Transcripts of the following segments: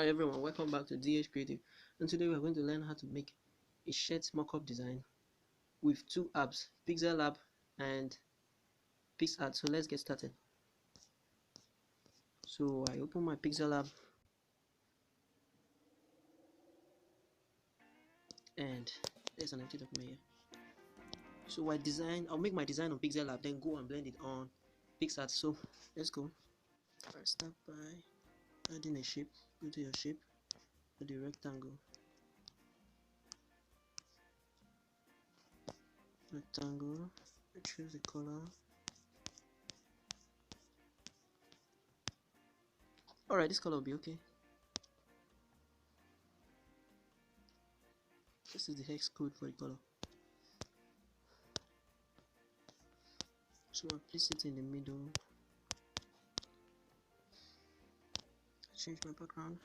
Hi everyone, welcome back to DH Creative, and today we are going to learn how to make a shirt mockup design with two apps, Pixellab and Picsart. So let's get started. So I open my Pixellab and there's an empty document here. So I'll make my design on Pixellab, then go and blend it on Picsart. So let's go. I start by adding a shape. Go to your shape, add a rectangle. I choose the color. Alright, this color will be okay. This is the hex code for the color. So I place it in the middle. Change my background.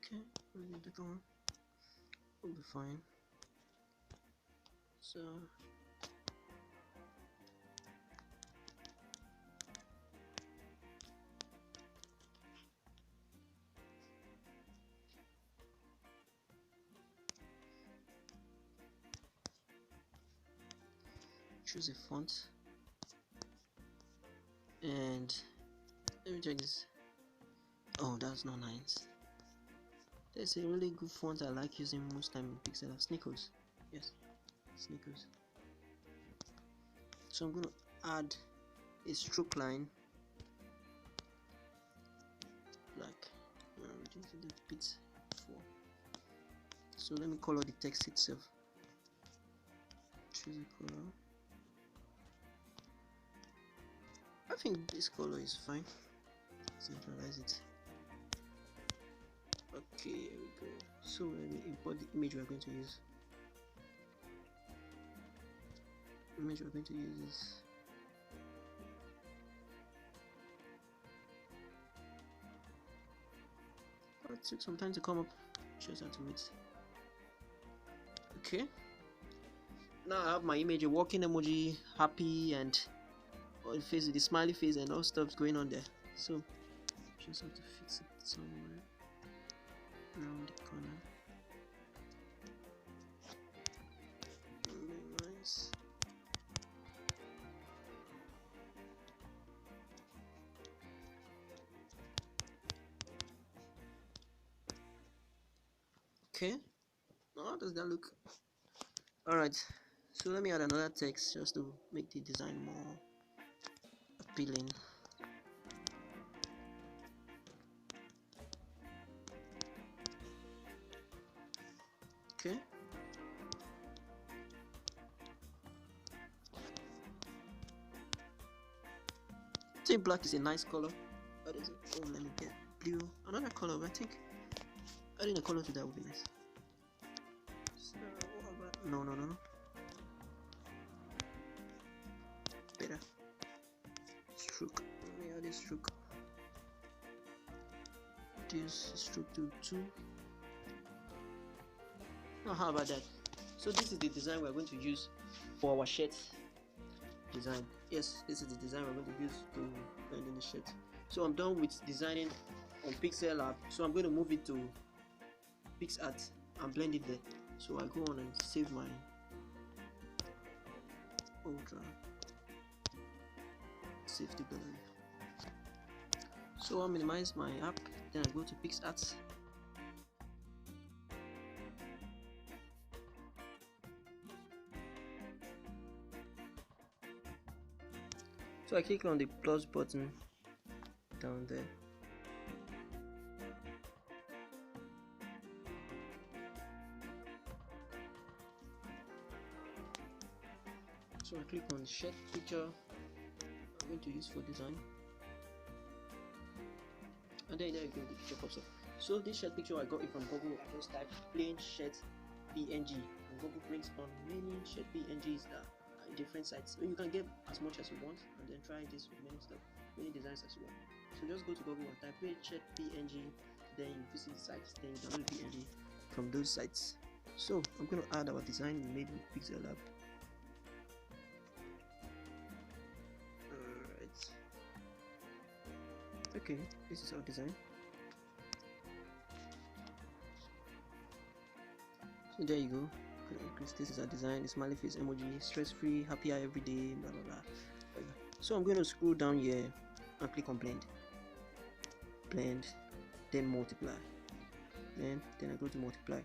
Okay, maybe the color will be fine. So choose a font and let me check this. Oh, that's not nice. There's a really good font I like using most time in Pixellab. Sneakers. Yes, Sneakers. So I'm going to add a stroke line, black. Reduce it a bit. 4. So let me color the text itself. Choose a color. I think this color is fine. Centralize it. Okay, here we go. So let me import the image we're going to use. The image we're going to use is it took some time to come up. Shows how to wait. Okay. Now I have my image, a walking emoji, happy, and all the face with the smiley face and all stuff's going on there. So just have to fix it somewhere around the corner. Very nice. Okay. Now how does that look? Alright. So let me add another text just to make the design more appealing. Okay. I think black is a nice color. What is it? Oh, let me get blue. Another color. I think adding a color to that would be nice. So what about no. Better. Stroke. Let me add a stroke. Reduce stroke to 2. Now how about that? So this is the design we're going to use for our shirt design. Yes, this is the design we're going to use to blend in the shirt. So I'm done with designing on Pixellab. So I'm going to move it to Picsart and blend it there. So I go on and save my Ultra. Save the gallery. So I'll minimize my app. Then I go to Picsart. So I click on the plus button down there. So I click on the shirt picture I'm going to use for design. And then there you go, the picture pops up. So this shirt picture I got it from Google. I just type plain shirt PNG and Google brings on many shirt PNGs that different sites, so you can get as much as you want and then try this with many designs as well. So just go to Google and type check PNG, then you visit sites, then you download PNG from those sites. So I'm going to add our design we made with Pixellab. Alright. Okay, this is our design. So there you go. This is our design. The smiley face emoji, stress-free, happy every day, blah blah blah. So I'm going to scroll down here and click on blend, then multiply, then I go to multiply.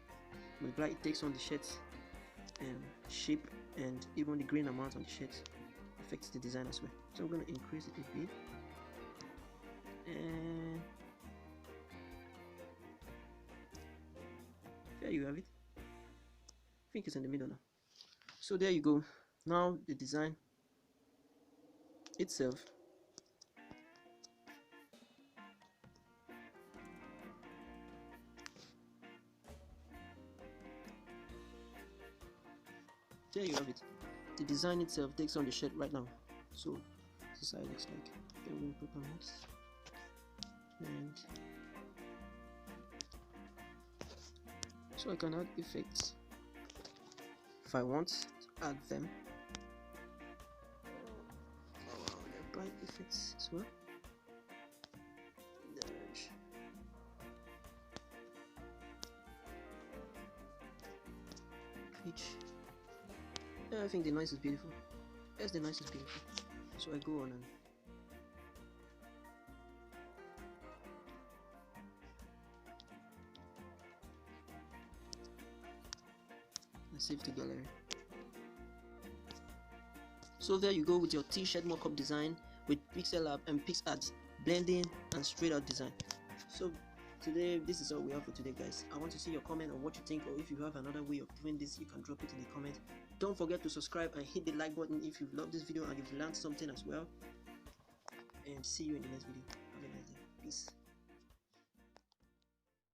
It takes on the shirt's shape, and even the grain amount on the shirt affects the design as well. So I'm going to increase it a bit, and there you have it. I think it's in the middle now. So there you go. Now the design itself there you have it. The design itself takes on the shirt right now. So this is how it looks like. Then we're going to click on next, and so I can add effects if I want to add them. Bright effects as well. Page. I think the noise is beautiful. Yes, the noise is beautiful. So I go on and save to gallery. So there you go with your t-shirt mockup design with Pixellab and Picsart blending and straight out design. So today, this is all we have for today, guys. I want to see your comment on what you think, or if you have another way of doing this, you can drop it in the comment. Don't forget to subscribe and hit the like button if you love this video and you've learned something as well. And see you in the next video. Have a nice day. Peace.